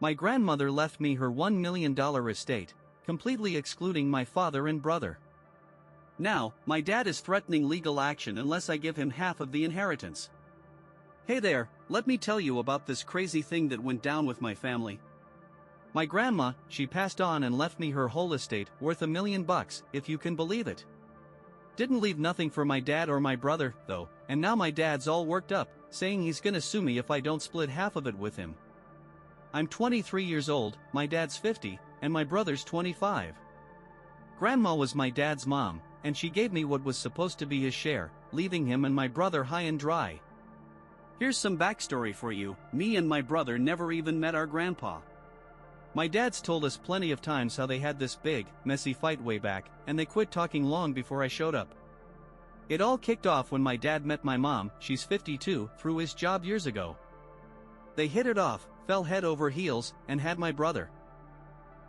My grandmother left me her $1 million estate, completely excluding my father and brother. Now, my dad is threatening legal action unless I give him half of the inheritance. Hey there, let me tell you about this crazy thing that went down with my family. My grandma, she passed on and left me her whole estate, worth $1 million, if you can believe it. Didn't leave nothing for my dad or my brother, though, and now my dad's all worked up, saying he's gonna sue me if I don't split half of it with him. I'm 23 years old, my dad's 50, and my brother's 25. Grandma was my dad's mom, and she gave me what was supposed to be his share, leaving him and my brother high and dry. Here's some backstory for you. Me and my brother never even met our grandpa. My dad's told us plenty of times how they had this big, messy fight way back, and they quit talking long before I showed up. It all kicked off when my dad met my mom, she's 52, through his job years ago. They hit it off, fell head over heels, and had my brother.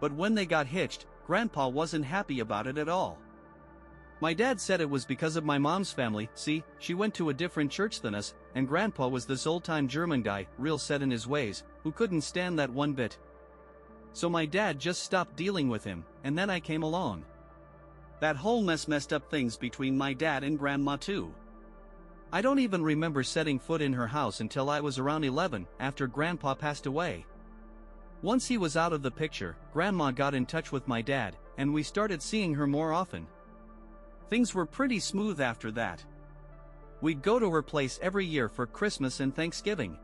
But when they got hitched, Grandpa wasn't happy about it at all. My dad said it was because of my mom's family. See, she went to a different church than us, and Grandpa was this old-time German guy, real set in his ways, who couldn't stand that one bit. So my dad just stopped dealing with him, and then I came along. That whole mess messed up things between my dad and Grandma too. I don't even remember setting foot in her house until I was around 11, after Grandpa passed away. Once he was out of the picture, Grandma got in touch with my dad, and we started seeing her more often. Things were pretty smooth after that. We'd go to her place every year for Christmas and Thanksgiving.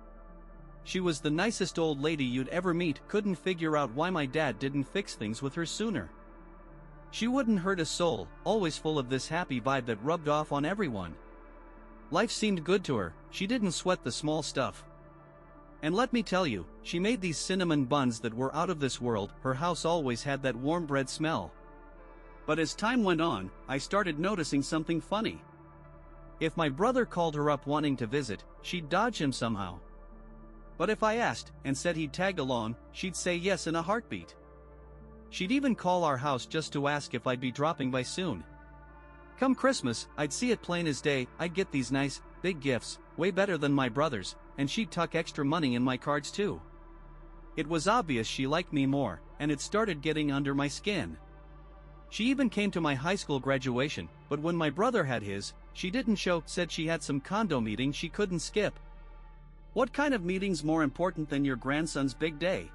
She was the nicest old lady you'd ever meet. Couldn't figure out why my dad didn't fix things with her sooner. She wouldn't hurt a soul, always full of this happy vibe that rubbed off on everyone. Life seemed good to her, she didn't sweat the small stuff. And let me tell you, she made these cinnamon buns that were out of this world. Her house always had that warm bread smell. But as time went on, I started noticing something funny. If my brother called her up wanting to visit, she'd dodge him somehow. But if I asked, and said he'd tag along, she'd say yes in a heartbeat. She'd even call our house just to ask if I'd be dropping by soon. Come Christmas, I'd see it plain as day. I'd get these nice, big gifts, way better than my brother's, and she'd tuck extra money in my cards too. It was obvious she liked me more, and it started getting under my skin. She even came to my high school graduation, but when my brother had his, she didn't show. Said she had some condo meeting she couldn't skip. What kind of meeting's more important than your grandson's big day?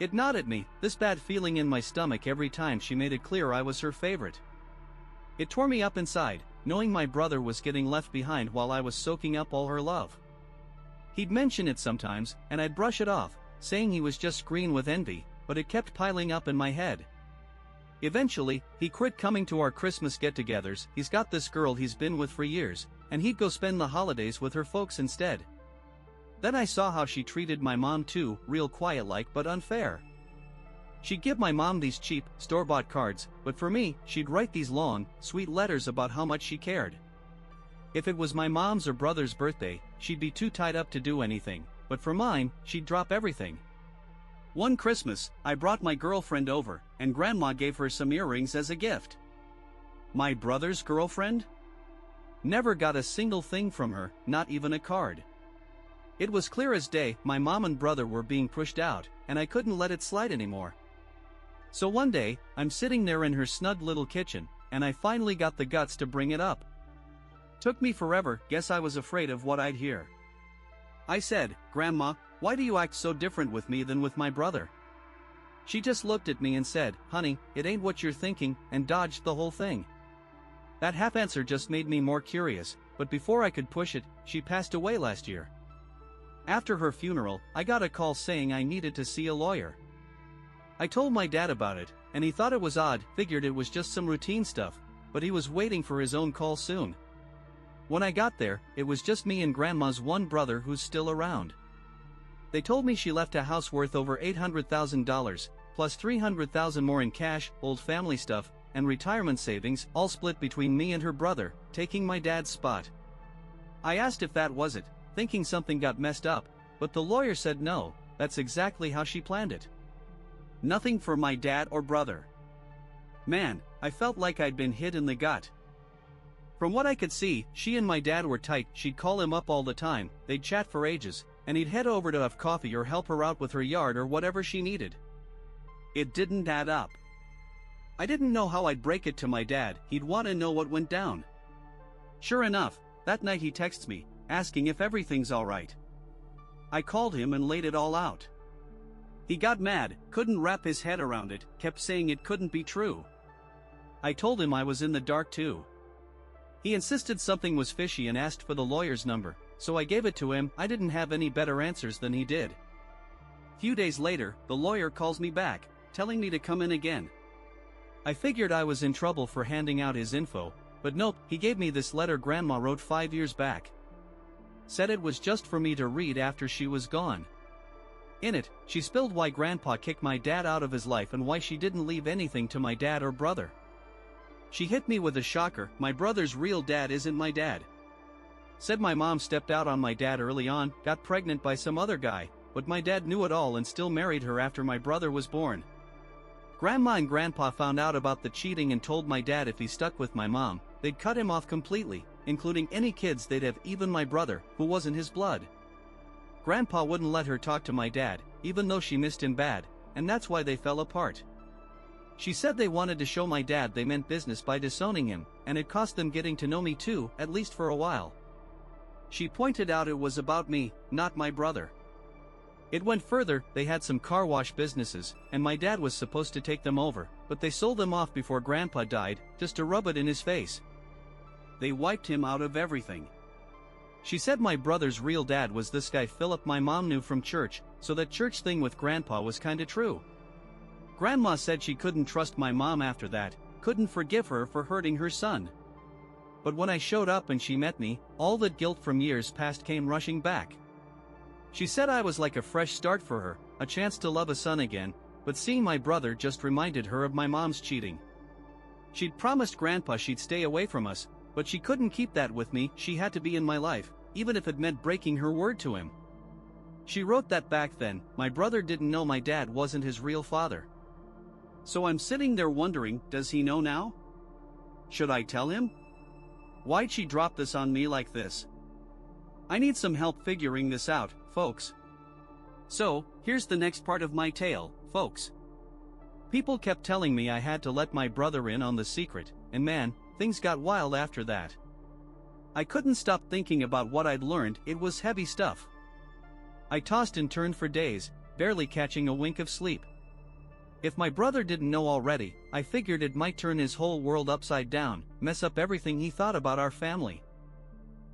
It gnawed at me, this bad feeling in my stomach every time she made it clear I was her favorite. It tore me up inside, knowing my brother was getting left behind while I was soaking up all her love. He'd mention it sometimes, and I'd brush it off, saying he was just green with envy, but it kept piling up in my head. Eventually, he quit coming to our Christmas get-togethers. He's got this girl he's been with for years, and he'd go spend the holidays with her folks instead. Then I saw how she treated my mom too, real quiet-like but unfair. She'd give my mom these cheap, store-bought cards, but for me, she'd write these long, sweet letters about how much she cared. If it was my mom's or brother's birthday, she'd be too tied up to do anything, but for mine, she'd drop everything. One Christmas, I brought my girlfriend over, and Grandma gave her some earrings as a gift. My brother's girlfriend? Never got a single thing from her, not even a card. It was clear as day, my mom and brother were being pushed out, and I couldn't let it slide anymore. So one day, I'm sitting there in her snug little kitchen, and I finally got the guts to bring it up. Took me forever, guess I was afraid of what I'd hear. I said, "Grandma, why do you act so different with me than with my brother?" She just looked at me and said, "Honey, it ain't what you're thinking," and dodged the whole thing. That half answer just made me more curious, but before I could push it, she passed away last year. After her funeral, I got a call saying I needed to see a lawyer. I told my dad about it, and he thought it was odd, figured it was just some routine stuff, but he was waiting for his own call soon. When I got there, it was just me and Grandma's one brother who's still around. They told me she left a house worth over $800,000, plus $300,000 more in cash, old family stuff, and retirement savings, all split between me and her brother, taking my dad's spot. I asked if that was it, thinking something got messed up, but the lawyer said no, that's exactly how she planned it. Nothing for my dad or brother. Man, I felt like I'd been hit in the gut. From what I could see, she and my dad were tight. She'd call him up all the time, they'd chat for ages, and he'd head over to have coffee or help her out with her yard or whatever she needed. It didn't add up. I didn't know how I'd break it to my dad. He'd want to know what went down. Sure enough, that night he texts me, asking if everything's alright. I called him and laid it all out. He got mad, couldn't wrap his head around it, kept saying it couldn't be true. I told him I was in the dark too. He insisted something was fishy and asked for the lawyer's number, so I gave it to him. I didn't have any better answers than he did. Few days later, the lawyer calls me back, telling me to come in again. I figured I was in trouble for handing out his info, but nope, he gave me this letter Grandma wrote 5 years back. Said it was just for me to read after she was gone. In it, she spilled why Grandpa kicked my dad out of his life and why she didn't leave anything to my dad or brother. She hit me with a shocker: my brother's real dad isn't my dad. Said my mom stepped out on my dad early on, got pregnant by some other guy, but my dad knew it all and still married her after my brother was born. Grandma and Grandpa found out about the cheating and told my dad if he stuck with my mom, they'd cut him off completely, including any kids they'd have, even my brother, who wasn't his blood. Grandpa wouldn't let her talk to my dad, even though she missed him bad, and that's why they fell apart. She said they wanted to show my dad they meant business by disowning him, and it cost them getting to know me too, at least for a while. She pointed out it was about me, not my brother. It went further. They had some car wash businesses, and my dad was supposed to take them over, but they sold them off before Grandpa died, just to rub it in his face. They wiped him out of everything. She said my brother's real dad was this guy Philip my mom knew from church, so that church thing with Grandpa was kinda true. Grandma said she couldn't trust my mom after that, couldn't forgive her for hurting her son. But when I showed up and she met me, all that guilt from years past came rushing back. She said I was like a fresh start for her, a chance to love a son again, but seeing my brother just reminded her of my mom's cheating. She'd promised Grandpa she'd stay away from us, but she couldn't keep that with me. She had to be in my life, even if it meant breaking her word to him. She wrote that back then. My brother didn't know my dad wasn't his real father. So I'm sitting there wondering, does he know now? Should I tell him? Why'd she drop this on me like this? I need some help figuring this out, folks. So, here's the next part of my tale, folks. People kept telling me I had to let my brother in on the secret, and man, things got wild after that. I couldn't stop thinking about what I'd learned. It was heavy stuff. I tossed and turned for days, barely catching a wink of sleep. If my brother didn't know already, I figured it might turn his whole world upside down, mess up everything he thought about our family.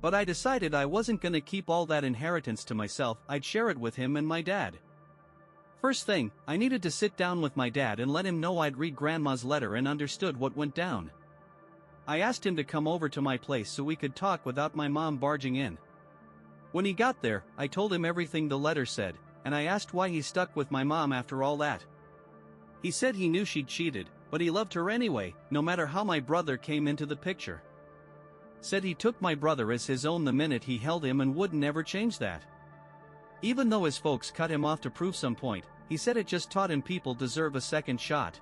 But I decided I wasn't gonna keep all that inheritance to myself. I'd share it with him and my dad. First thing, I needed to sit down with my dad and let him know I'd read Grandma's letter and understood what went down. I asked him to come over to my place so we could talk without my mom barging in. When he got there, I told him everything the letter said, and I asked why he stuck with my mom after all that. He said he knew she'd cheated, but he loved her anyway, no matter how my brother came into the picture. Said he took my brother as his own the minute he held him and would never change that. Even though his folks cut him off to prove some point, he said it just taught him people deserve a second shot.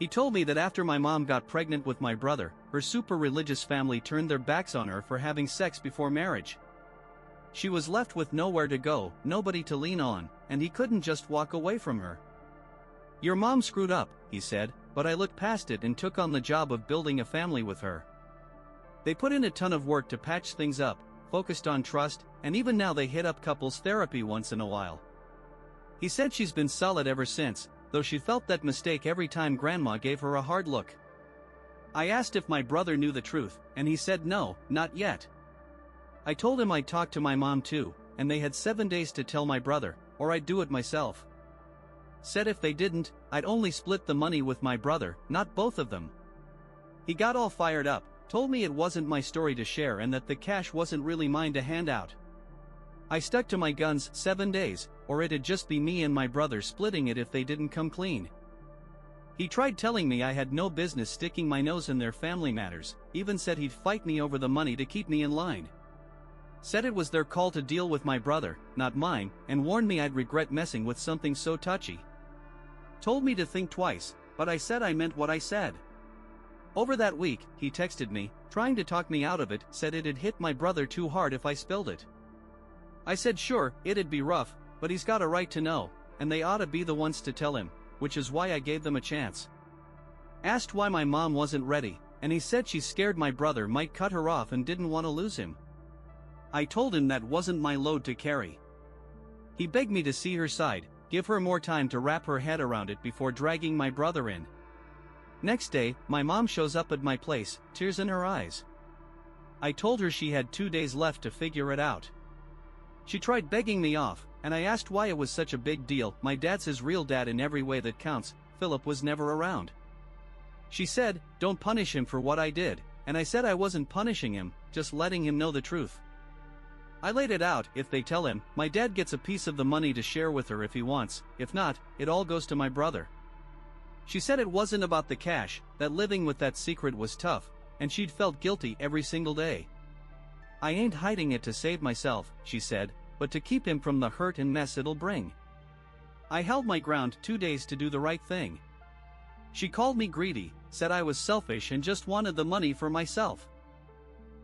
He told me that after my mom got pregnant with my brother, her super religious family turned their backs on her for having sex before marriage. She was left with nowhere to go, nobody to lean on, and he couldn't just walk away from her. Your mom screwed up, he said, but I looked past it and took on the job of building a family with her. They put in a ton of work to patch things up, focused on trust, and even now they hit up couples therapy once in a while. He said she's been solid ever since, though she felt that mistake every time Grandma gave her a hard look. I asked if my brother knew the truth, and he said no, not yet. I told him I'd talk to my mom too, and they had 7 days to tell my brother, or I'd do it myself. Said if they didn't, I'd only split the money with my brother, not both of them. He got all fired up, told me it wasn't my story to share and that the cash wasn't really mine to hand out. I stuck to my guns: 7 days, or it'd just be me and my brother splitting it if they didn't come clean. He tried telling me I had no business sticking my nose in their family matters, even said he'd fight me over the money to keep me in line. Said it was their call to deal with my brother, not mine, and warned me I'd regret messing with something so touchy. Told me to think twice, but I said I meant what I said. Over that week, he texted me, trying to talk me out of it, said it'd hit my brother too hard if I spilled it. I said sure, it'd be rough, but he's got a right to know, and they ought to be the ones to tell him, which is why I gave them a chance. Asked why my mom wasn't ready, and he said she's scared my brother might cut her off and didn't want to lose him. I told him that wasn't my load to carry. He begged me to see her side, give her more time to wrap her head around it before dragging my brother in. Next day, my mom shows up at my place, tears in her eyes. I told her she had 2 days left to figure it out. She tried begging me off, and I asked why it was such a big deal. My dad's his real dad in every way that counts. Philip was never around. She said, don't punish him for what I did, and I said I wasn't punishing him, just letting him know the truth. I laid it out, if they tell him, my dad gets a piece of the money to share with her if he wants, if not, it all goes to my brother. She said it wasn't about the cash, that living with that secret was tough, and she'd felt guilty every single day. I ain't hiding it to save myself, she said, but to keep him from the hurt and mess it'll bring. I held my ground 2 days to do the right thing. She called me greedy, said I was selfish and just wanted the money for myself.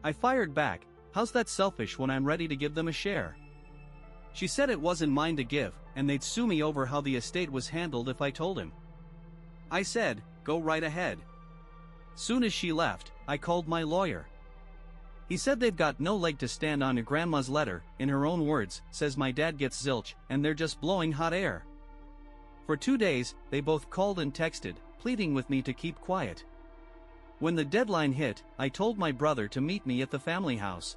I fired back, how's that selfish when I'm ready to give them a share? She said it wasn't mine to give, and they'd sue me over how the estate was handled if I told him. I said, go right ahead. Soon as she left, I called my lawyer. He said they've got no leg to stand on. Grandma's letter, in her own words, says my dad gets zilch, and they're just blowing hot air. For 2 days, they both called and texted, pleading with me to keep quiet. When the deadline hit, I told my brother to meet me at the family house.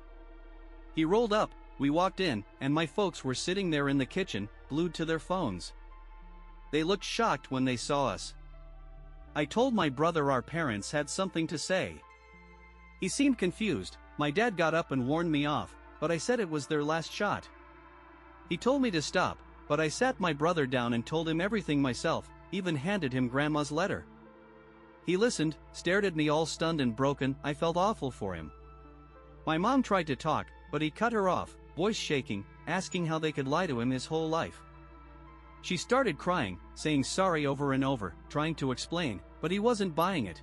He rolled up, we walked in, and my folks were sitting there in the kitchen, glued to their phones. They looked shocked when they saw us. I told my brother our parents had something to say. He seemed confused. My dad got up and warned me off, but I said it was their last shot. He told me to stop, but I sat my brother down and told him everything myself, even handed him Grandma's letter. He listened, stared at me all stunned and broken. I felt awful for him. My mom tried to talk, but he cut her off, voice shaking, asking how they could lie to him his whole life. She started crying, saying sorry over and over, trying to explain, but he wasn't buying it.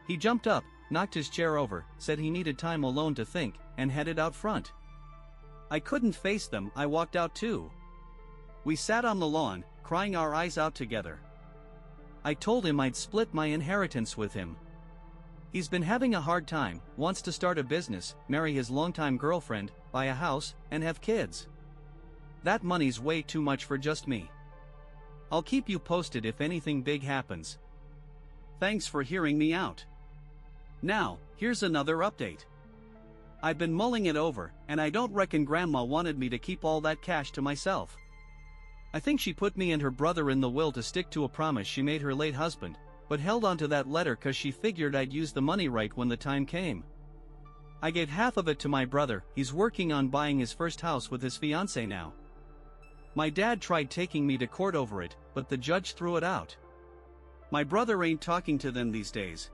He jumped up, knocked his chair over, said he needed time alone to think, and headed out front. I couldn't face them. I walked out too. We sat on the lawn, crying our eyes out together. I told him I'd split my inheritance with him. He's been having a hard time, wants to start a business, marry his longtime girlfriend, buy a house, and have kids. That money's way too much for just me. I'll keep you posted if anything big happens. Thanks for hearing me out. Now, here's another update. I've been mulling it over, and I don't reckon Grandma wanted me to keep all that cash to myself. I think she put me and her brother in the will to stick to a promise she made her late husband, but held onto that letter cause she figured I'd use the money right when the time came. I gave half of it to my brother. He's working on buying his first house with his fiancée now. My dad tried taking me to court over it, but the judge threw it out. My brother ain't talking to them these days.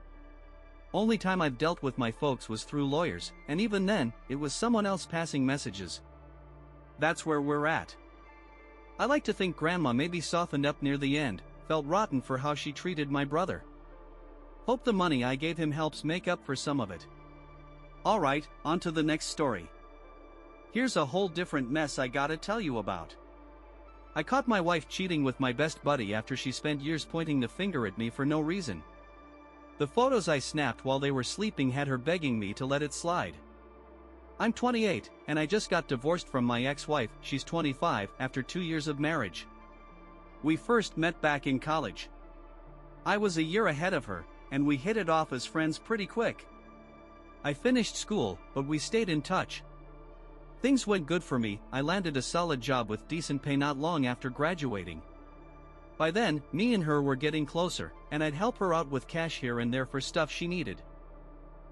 Only time I've dealt with my folks was through lawyers, and even then, it was someone else passing messages. That's where we're at. I like to think Grandma maybe softened up near the end, felt rotten for how she treated my brother. Hope the money I gave him helps make up for some of it. Alright, on to the next story. Here's a whole different mess I gotta tell you about. I caught my wife cheating with my best buddy after she spent years pointing the finger at me for no reason. The photos I snapped while they were sleeping had her begging me to let it slide. I'm 28, and I just got divorced from my ex-wife. She's 25, after 2 years of marriage. We first met back in college. I was a year ahead of her, and we hit it off as friends pretty quick. I finished school, but we stayed in touch. Things went good for me. I landed a solid job with decent pay not long after graduating. By then, me and her were getting closer, and I'd help her out with cash here and there for stuff she needed.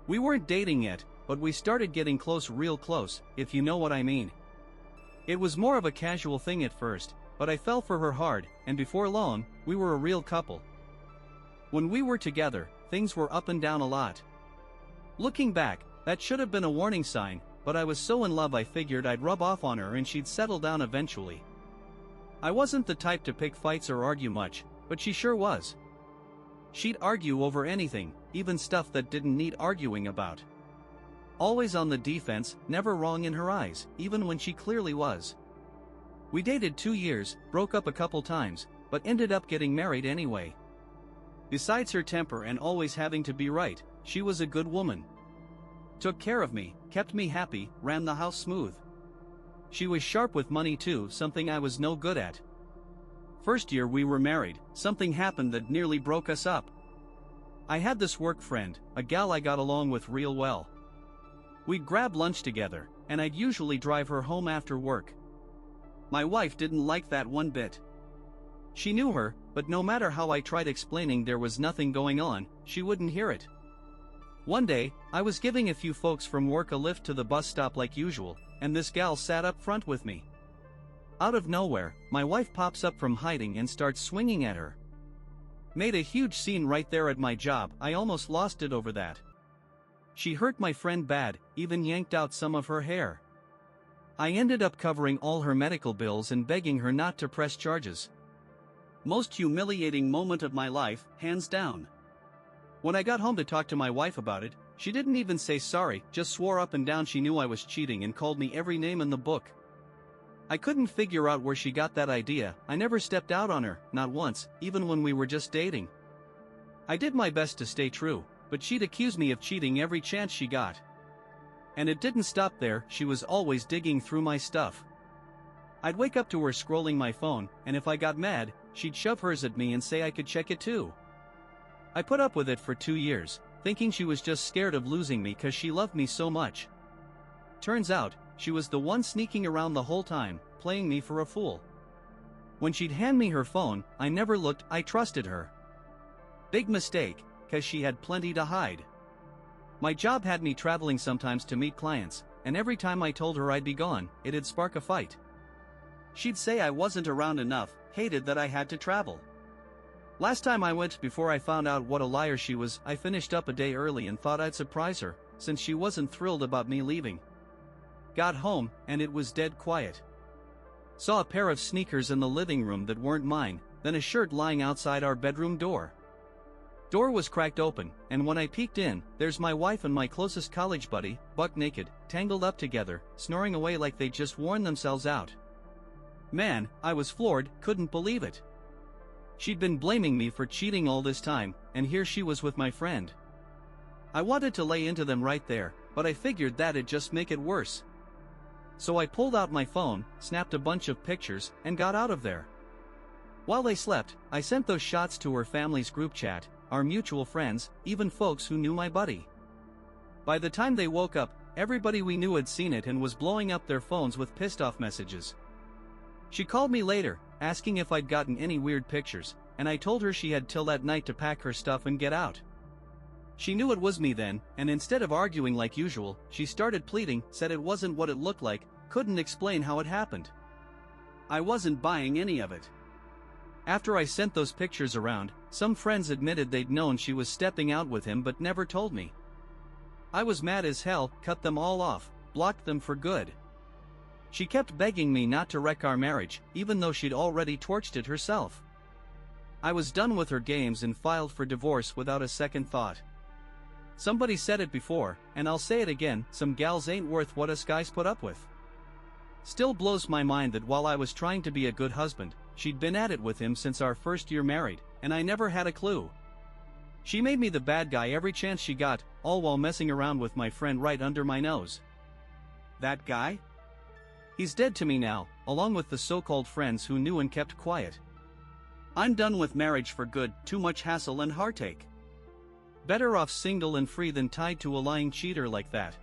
We weren't dating yet, but we started getting close, real close, if you know what I mean. It was more of a casual thing at first, but I fell for her hard, and before long, we were a real couple. When we were together, things were up and down a lot. Looking back, that should have been a warning sign, but I was so in love I figured I'd rub off on her and she'd settle down eventually. I wasn't the type to pick fights or argue much, but she sure was. She'd argue over anything, even stuff that didn't need arguing about. Always on the defense, never wrong in her eyes, even when she clearly was. We dated 2 years, broke up a couple times, but ended up getting married anyway. Besides her temper and always having to be right, she was a good woman. Took care of me, kept me happy, ran the house smooth. She was sharp with money too, something I was no good at. First year we were married, something happened that nearly broke us up. I had this work friend, a gal I got along with real well. We'd grab lunch together, and I'd usually drive her home after work. My wife didn't like that one bit. She knew her, but no matter how I tried explaining there was nothing going on, she wouldn't hear it. One day, I was giving a few folks from work a lift to the bus stop like usual, and this gal sat up front with me. Out of nowhere, my wife pops up from hiding and starts swinging at her. Made a huge scene right there at my job. I almost lost it over that. She hurt my friend bad, even yanked out some of her hair. I ended up covering all her medical bills and begging her not to press charges. Most humiliating moment of my life, hands down. When I got home to talk to my wife about it, she didn't even say sorry, just swore up and down she knew I was cheating and called me every name in the book. I couldn't figure out where she got that idea. I never stepped out on her, not once, even when we were just dating. I did my best to stay true, but she'd accuse me of cheating every chance she got. And it didn't stop there, she was always digging through my stuff. I'd wake up to her scrolling my phone, and if I got mad, she'd shove hers at me and say I could check it too. I put up with it for 2 years, thinking she was just scared of losing me cause she loved me so much. Turns out, she was the one sneaking around the whole time, playing me for a fool. When she'd hand me her phone, I never looked, I trusted her. Big mistake, cause she had plenty to hide. My job had me traveling sometimes to meet clients, and every time I told her I'd be gone, it'd spark a fight. She'd say I wasn't around enough, hated that I had to travel. Last time I went, before I found out what a liar she was, I finished up a day early and thought I'd surprise her, since she wasn't thrilled about me leaving. Got home, and it was dead quiet. Saw a pair of sneakers in the living room that weren't mine, then a shirt lying outside our bedroom door. Door was cracked open, and when I peeked in, there's my wife and my closest college buddy, buck naked, tangled up together, snoring away like they'd just worn themselves out. Man, I was floored, couldn't believe it. She'd been blaming me for cheating all this time, and here she was with my friend. I wanted to lay into them right there, but I figured that'd just make it worse. So I pulled out my phone, snapped a bunch of pictures, and got out of there. While they slept, I sent those shots to her family's group chat, our mutual friends, even folks who knew my buddy. By the time they woke up, everybody we knew had seen it and was blowing up their phones with pissed-off messages. She called me later, asking if I'd gotten any weird pictures, and I told her she had till that night to pack her stuff and get out. She knew it was me then, and instead of arguing like usual, she started pleading, said it wasn't what it looked like, couldn't explain how it happened. I wasn't buying any of it. After I sent those pictures around, some friends admitted they'd known she was stepping out with him but never told me. I was mad as hell, cut them all off, blocked them for good. She kept begging me not to wreck our marriage, even though she'd already torched it herself. I was done with her games and filed for divorce without a second thought. Somebody said it before, and I'll say it again, some gals ain't worth what us guys put up with. Still blows my mind that while I was trying to be a good husband, she'd been at it with him since our first year married, and I never had a clue. She made me the bad guy every chance she got, all while messing around with my friend right under my nose. That guy? He's dead to me now, along with the so-called friends who knew and kept quiet. I'm done with marriage for good, too much hassle and heartache. Better off single and free than tied to a lying cheater like that.